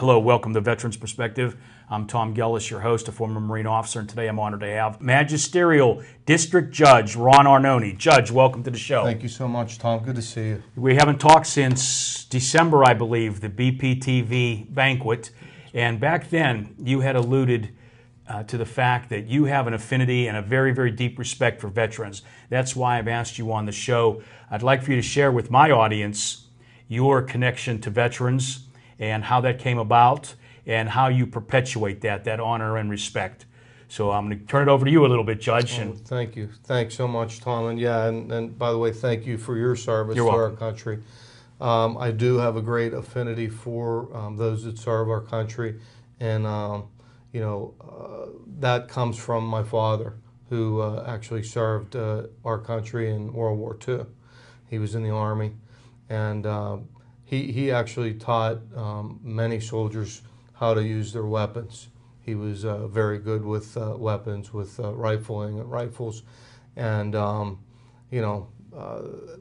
Hello, welcome to Veterans Perspective. I'm Tom Gellis, your host, a former Marine officer, and today I'm honored to have Magisterial District Judge Ron Arnone. Judge, welcome to the show. Thank you so much, Tom. Good to see you. We haven't talked since December, I believe, the BPTV banquet, and back then you had alluded to the fact that you have an affinity and a very, very deep respect for veterans. That's why I've asked you on the show. I'd like for you to share with my audience your connection to veterans and how that came about and how you perpetuate that honor and respect. So I'm going to turn it over to you a little bit, Judge. Oh, thank you. Thanks so much, Tom. And yeah, and by the way, thank you for your service to our country. I do have a great affinity for those that serve our country, and that comes from my father, who actually served our country in World War II. He was in the Army, and he actually taught many soldiers how to use their weapons. He was very good with weapons, with rifling and rifles, and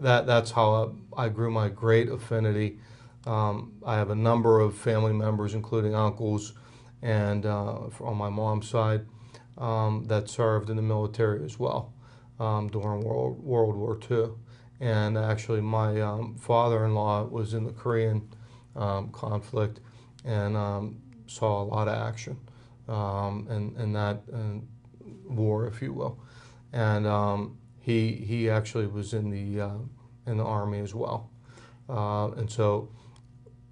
that's how I grew my great affinity. I have a number of family members, including uncles, and on my mom's side, that served in the military as well during World War II. And actually, my father-in-law was in the Korean conflict and saw a lot of action in that war, if you will. And he actually was in the Army as well. And so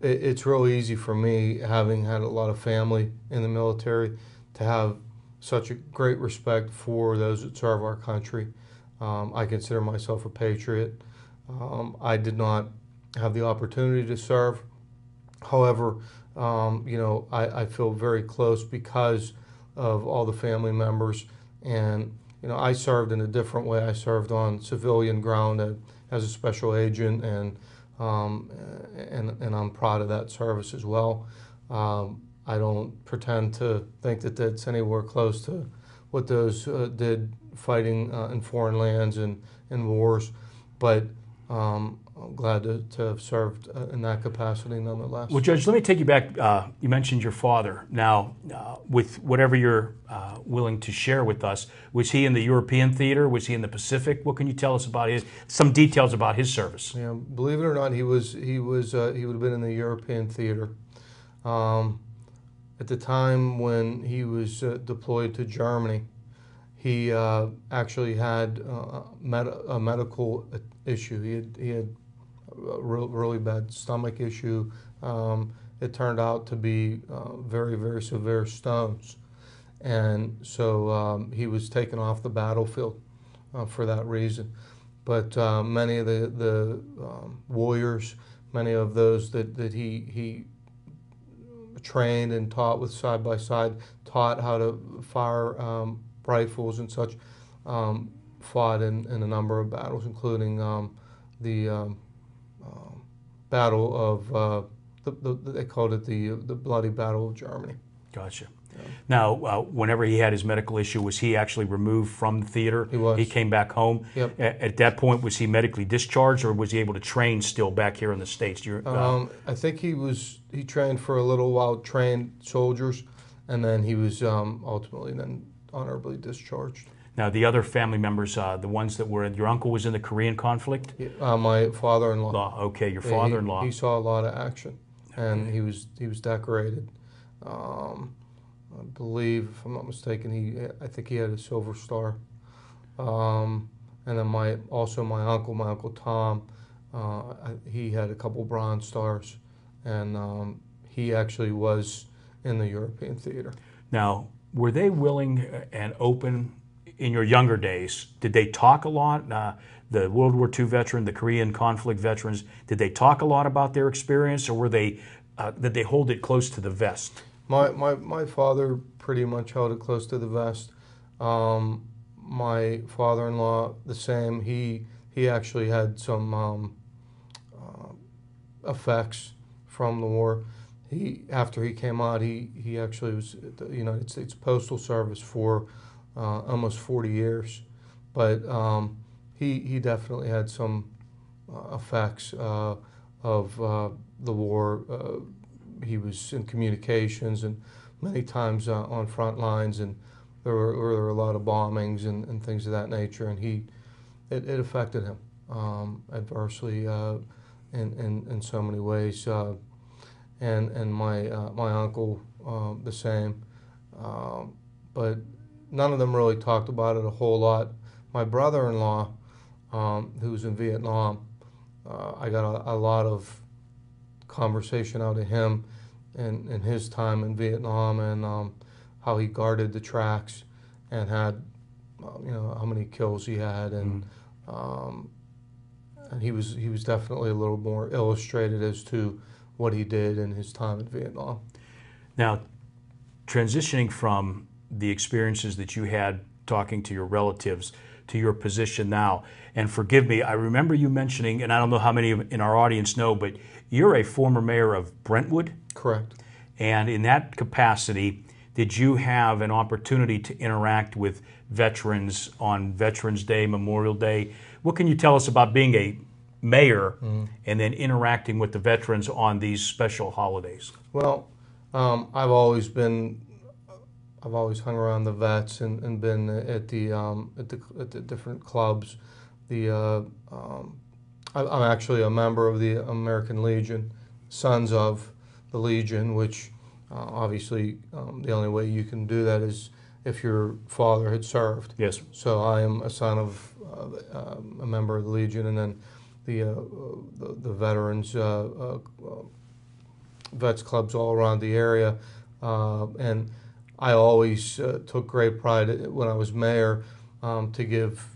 it's real easy for me, having had a lot of family in the military, to have such a great respect for those that serve our country. I consider myself a patriot. I did not have the opportunity to serve. However, I feel very close because of all the family members. And, I served in a different way. I served on civilian ground as a special agent, and I'm proud of that service as well. I don't pretend to think that that's anywhere close to what those did fighting in foreign lands and in wars, but I'm glad to have served in that capacity nonetheless. Well, Judge, let me take you back. You mentioned your father. Now, with whatever you're willing to share with us, was he in the European theater? Was he in the Pacific? What can you tell us about some details about his service? Yeah, believe it or not, he would have been in the European theater. At the time when he was deployed to Germany, he actually had a medical issue. He had a really bad stomach issue. It turned out to be very, very severe stones. And so he was taken off the battlefield for that reason. But many of the warriors, many of those that he trained and taught with side by side, taught how to fire rifles and such, fought in a number of battles, including the battle of they called it the Bloody Battle of Germany. Gotcha. Yeah. Now, whenever he had his medical issue, was he actually removed from the theater? He was. He came back home. Yep. At that point, was he medically discharged, or was he able to train still back here in the States? I think he trained for a little while, trained soldiers, and then he was ultimately then honorably discharged. Now, the other family members, the ones that were, your uncle was in the Korean conflict? My father-in-law. Okay, your father-in-law. He saw a lot of action, and he was decorated. I believe, if I'm not mistaken, I think he had a Silver Star. And then my uncle Tom, he had a couple Bronze Stars, and he actually was in the European theater. Now, were they willing and open in your younger days? Did they talk a lot? The World War II veteran, the Korean conflict veterans, did they talk a lot about their experience, or were did they hold it close to the vest? My father pretty much held it close to the vest. My father-in-law, the same. He actually had some effects from the war. After he came out, he actually was at the United States Postal Service for almost 40 years. But he definitely had some effects of the war he was in communications and many times on front lines, and there were a lot of bombings and things of that nature, and it affected him adversely in so many ways. And my uncle the same, but none of them really talked about it a whole lot. My brother-in-law, who was in Vietnam, I got a lot of conversation out of him in his time in Vietnam, and how he guarded the tracks and had, how many kills he had, and he was definitely a little more illustrated as to what he did in his time in Vietnam. Now, transitioning from the experiences that you had talking to your relatives to your position now, and forgive me, I remember you mentioning, and I don't know how many in our audience know, but you're a former mayor of Brentwood? Correct. And in that capacity, did you have an opportunity to interact with veterans on Veterans Day, Memorial Day? What can you tell us about being a mayor and then interacting with the veterans on these special holidays? Well, I've always hung around the vets and been at the different clubs. I'm actually a member of the American Legion, Sons of the Legion, which obviously the only way you can do that is if your father had served. Yes. So I am a son of a member of the Legion, and then the veterans vets clubs all around the area, and I always took great pride when I was mayor to give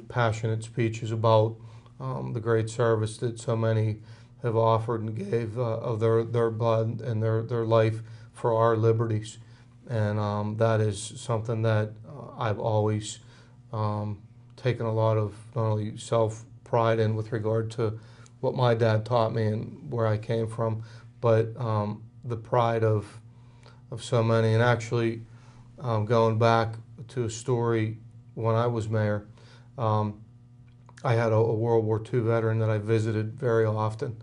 passionate speeches about the great service that so many have offered and gave of their blood and their life for our liberties. And that is something that I've always taken a lot of not only self-pride in with regard to what my dad taught me and where I came from, but the pride of so many. And actually, going back to a story when I was mayor, I had a World War II veteran that I visited very often.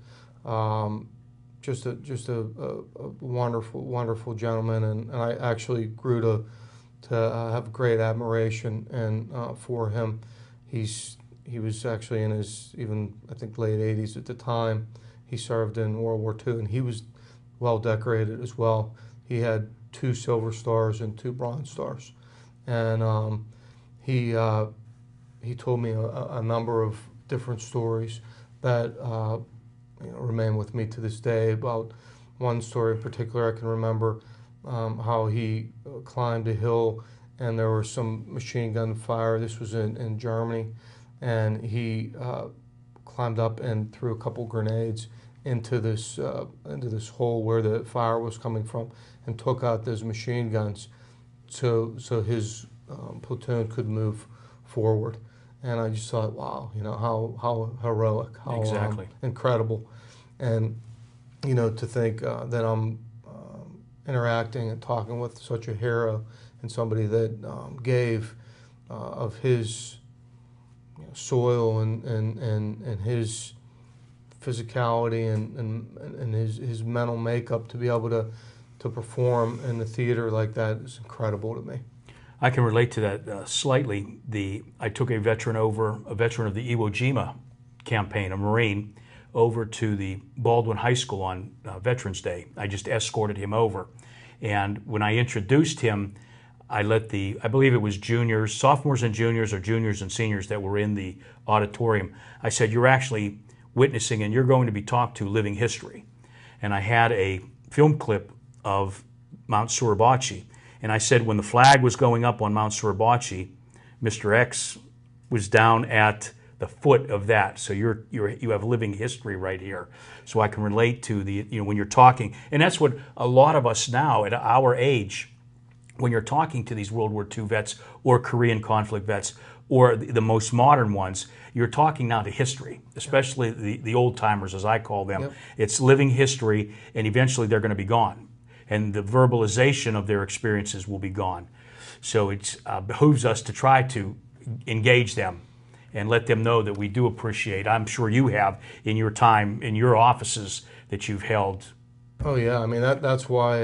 Just a wonderful gentleman, and I actually grew to have great admiration and for him. He was actually in his I think late 80s at the time. He served in World War II, and he was well decorated as well. He had 2 Silver Stars and 2 Bronze Stars, and he told me a number of different stories that remain with me to this day. About one story in particular, I can remember how he climbed a hill and there was some machine gun fire. This was in Germany, and he climbed up and threw a couple grenades into this hole where the fire was coming from, and took out those machine guns so his platoon could move forward. And I just thought, wow, how heroic, how exactly. Incredible. And to think that I'm interacting and talking with such a hero and somebody that gave of his soil and his physicality and his mental makeup to be able to perform in the theater like that is incredible to me. I can relate to that slightly. I took a veteran of the Iwo Jima campaign, a Marine, over to the Baldwin High School on Veterans Day. I just escorted him over. And when I introduced him, I let I believe it was sophomores and juniors, or juniors and seniors that were in the auditorium, I said, you're actually witnessing and you're going to be talked to living history. And I had a film clip of Mount Suribachi. And I said, when the flag was going up on Mount Suribachi, Mr. X was down at the foot of that. So you have living history right here. So I can relate to when you're talking, and that's what a lot of us now at our age, when you're talking to these World War II vets or Korean conflict vets or the most modern ones, you're talking now to history, especially the old timers, as I call them. Yep. It's living history, and eventually they're going to be gone. And the verbalization of their experiences will be gone. So it behooves us to try to engage them and let them know that we do appreciate. I'm sure you have in your time, in your offices that you've held, Oh yeah, I mean that's why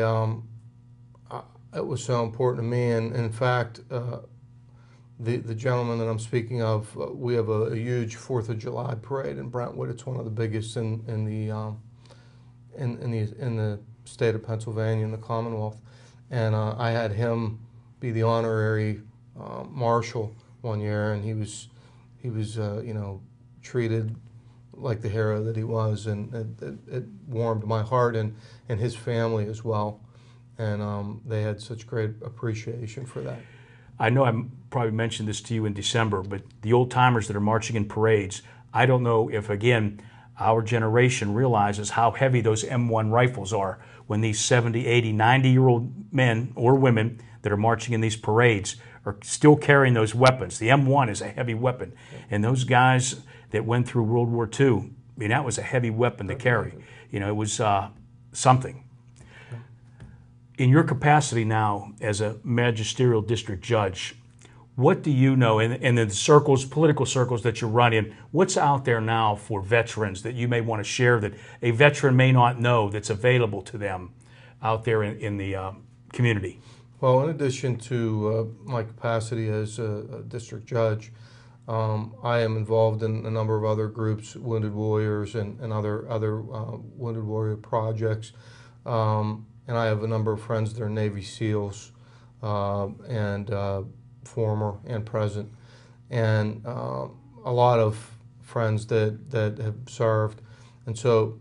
it was so important to me. And in fact, the gentleman that I'm speaking of, we have a huge Fourth of July parade in Brentwood. It's one of the biggest in the state of Pennsylvania, in the Commonwealth. And I had him be the honorary marshal one year, and he was treated like the hero that he was, and it warmed my heart and his family as well. And they had such great appreciation for that. I know I probably mentioned this to you in December, but the old timers that are marching in parades, I don't know if, again, our generation realizes how heavy those M1 rifles are when these 70, 80, 90-year-old men or women that are marching in these parades are still carrying those weapons. The M1 is a heavy weapon. And those guys that went through World War II, I mean, that was a heavy weapon to carry. You know, it was something. In your capacity now as a magisterial district judge, what do you know in the circles, political circles that you run in, what's out there now for veterans that you may want to share that a veteran may not know that's available to them out there in the community? Well, in addition to my capacity as a district judge, I am involved in a number of other groups, Wounded Warriors and other Wounded Warrior projects. And I have a number of friends that are Navy SEALs and former and present, and a lot of friends that have served. And so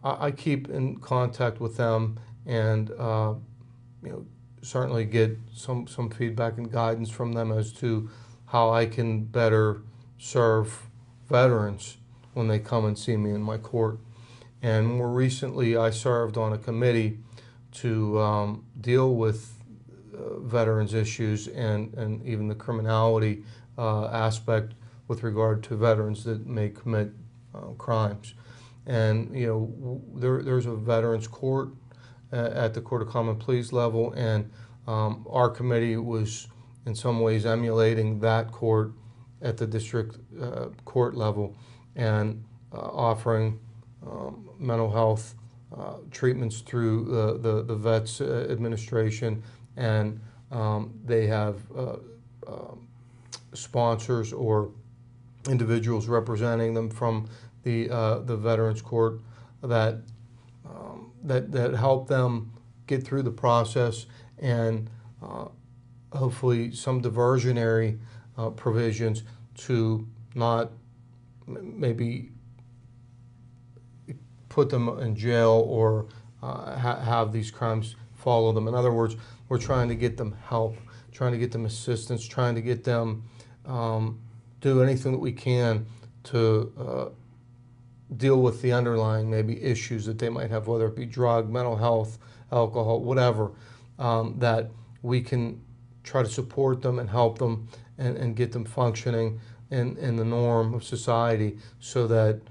I keep in contact with them and certainly get some feedback and guidance from them as to how I can better serve veterans when they come and see me in my court. And more recently, I served on a committee to deal with veterans issues and even the criminality aspect with regard to veterans that may commit crimes. And there's a veterans court at the Court of Common Pleas level, and our committee was in some ways emulating that court at the district court level and offering mental health treatments through the Vets Administration, and they have sponsors or individuals representing them from the Veterans Court that help them get through the process, and hopefully some diversionary provisions to not maybe put them in jail or have these crimes follow them. In other words, we're trying to get them help, trying to get them assistance, trying to get them do anything that we can to deal with the underlying maybe issues that they might have, whether it be drug, mental health, alcohol, whatever, that we can try to support them and help them and get them functioning in the norm of society, so that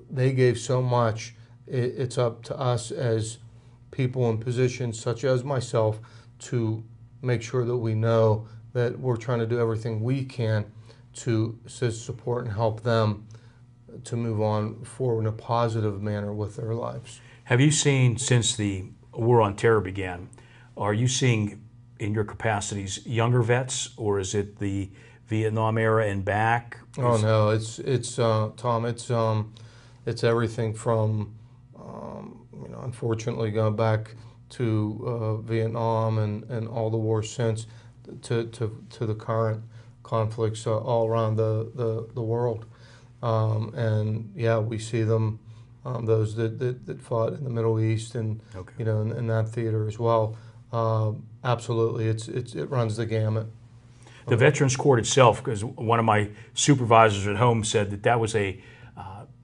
they gave so much. It's up to us as people in positions such as myself to make sure that we know that we're trying to do everything we can to assist, support, and help them to move on forward in a positive manner with their lives. Have you seen, since the War on Terror began, are you seeing in your capacities younger vets, or is it the Vietnam era and back? Oh no, it's Tom. It's everything from unfortunately going back to Vietnam and all the wars since to the current conflicts all around the world. And yeah, we see them, those that fought in the Middle East and Okay. in that theater as well. Absolutely, it runs the gamut. The Veterans Court itself, because one of my supervisors at home said that was a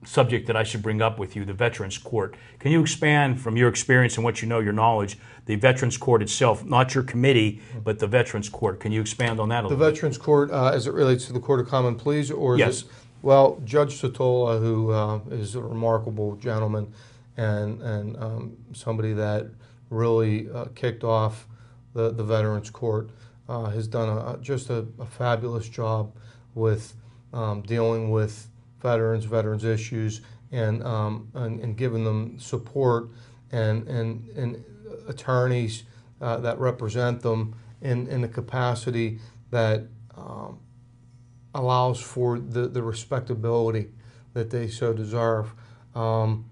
subject that I should bring up with you, the Veterans Court. Can you expand from your experience and what you know, your knowledge, the Veterans Court itself, not your committee, but the Veterans Court? Can you expand on that a little bit? The Veterans Court, as it relates to the Court of Common Pleas, or is Yes. it, well, Judge Sotola, who is a remarkable gentleman and somebody that really kicked off the Veterans Court, has done just a fabulous job with dealing with veterans issues, and giving them support and attorneys that represent them in a capacity that allows for the respectability that they so deserve. And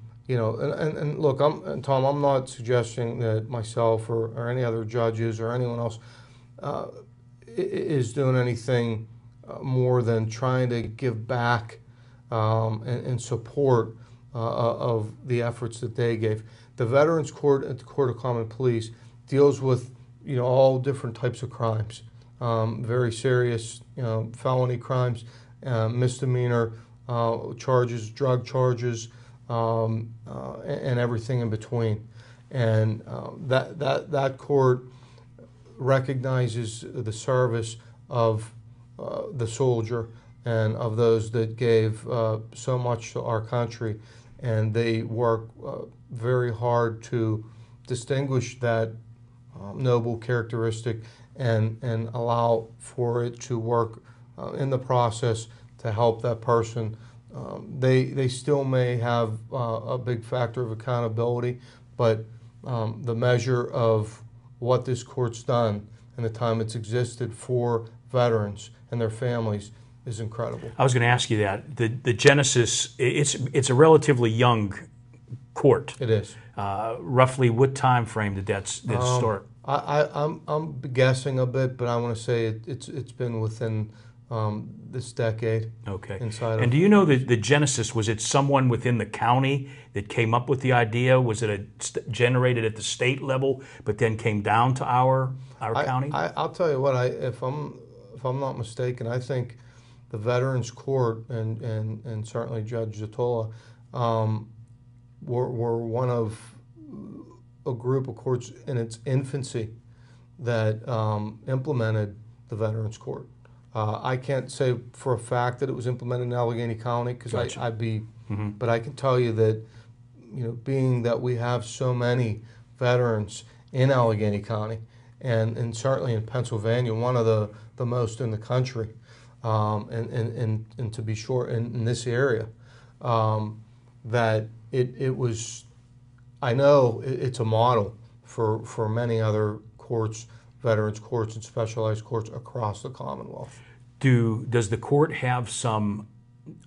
look, Tom, I'm not suggesting that myself or any other judges or anyone else is doing anything more than trying to give back and support of the efforts that they gave. The Veterans Court at the Court of Common Pleas deals with all different types of crimes, very serious felony crimes, misdemeanor charges, drug charges, and everything in between. And that court recognizes the service of the soldier and of those that gave so much to our country, and they work very hard to distinguish that noble characteristic and allow for it to work in the process to help that person. They still may have a big factor of accountability, but the measure of what this court's done and the time it's existed for veterans and their families is incredible. I was going to ask you that. The genesis, it's a relatively young court. It is. Roughly what time frame did that start? I'm guessing a bit, but I want to say it's been within this decade. Okay. And do you know the genesis? Was it someone within the county that came up with the idea? Was it generated at the state level, but then came down to our county? I'll tell you what. If I'm not mistaken, I think the Veterans Court and certainly Judge Zatola were one of a group of courts in its infancy that implemented the Veterans Court. I can't say for a fact that it was implemented in Allegheny County because Gotcha. I'd be, but I can tell you that, being that we have so many veterans in Allegheny County and certainly in Pennsylvania, one of the most in the country, and to be sure in this area, that it was. I know it's a model for many other courts, veterans courts and specialized courts across the Commonwealth. Does the court have some,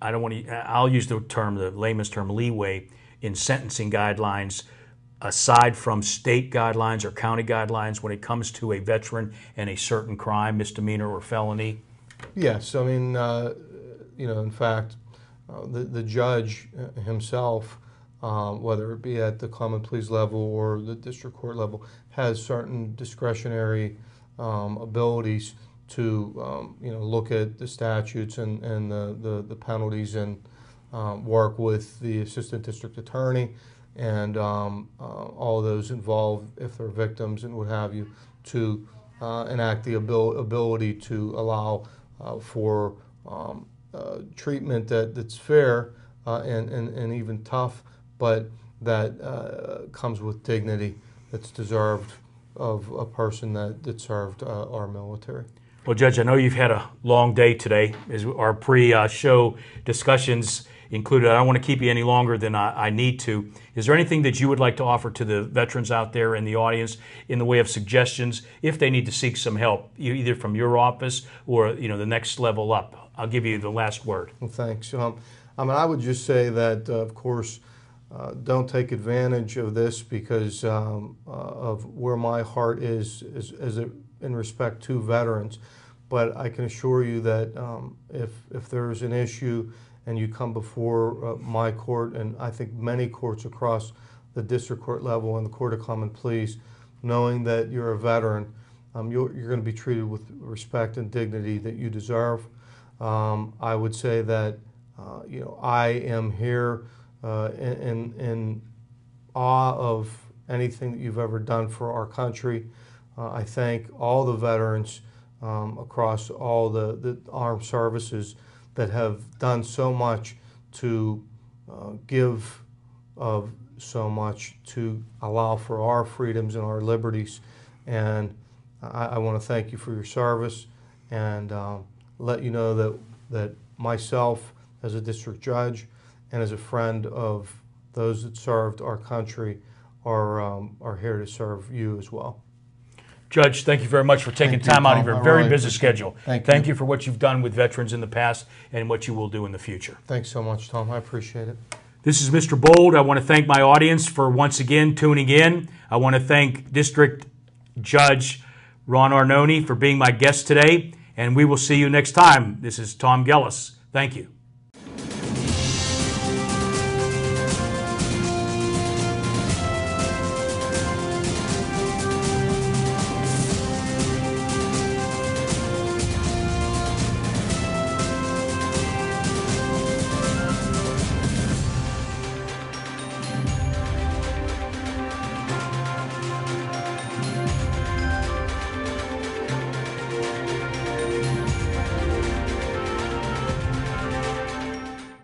I'll use the layman's term, leeway in sentencing guidelines aside from state guidelines or county guidelines when it comes to a veteran and a certain crime, misdemeanor or felony? Yes, I mean, in fact, the judge himself, whether it be at the common pleas level or the district court level, has certain discretionary abilities to look at the statutes and the penalties and work with the assistant district attorney and all those involved, if they're victims and what have you, to enact the ability to allow for treatment that's fair and even tough, but that comes with dignity that's deserved of a person that served our military. Well, Judge, I know you've had a long day today, as our pre-show discussions included. I don't want to keep you any longer than I need to. Is there anything that you would like to offer to the veterans out there in the audience in the way of suggestions if they need to seek some help, either from your office or the next level up? I'll give you the last word. Well, thanks. I would just say that, of course, don't take advantage of this because of where my heart is in respect to veterans. But I can assure you that if there's an issue and you come before my court, and I think many courts across the district court level and the Court of Common Pleas, knowing that you're a veteran, you're going to be treated with respect and dignity that you deserve. I would say that I am here in awe of anything that you've ever done for our country. I thank all the veterans across all the armed services that have done so much to give of so much to allow for our freedoms and our liberties. And I want to thank you for your service and let you know that myself as a district judge and as a friend of those that served our country, are here to serve you as well. Judge, thank you very much for taking Thank you, time out of Tom. your I very really busy appreciate it. schedule. Thank you. for what you've done with veterans in the past and what you will do in the future. Thanks so much, Tom. I appreciate it. This is Mr. Bold. I want to thank my audience for once again tuning in. I want to thank District Judge Ron Arnone for being my guest today, and we will see you next time. This is Tom Gellis. Thank you.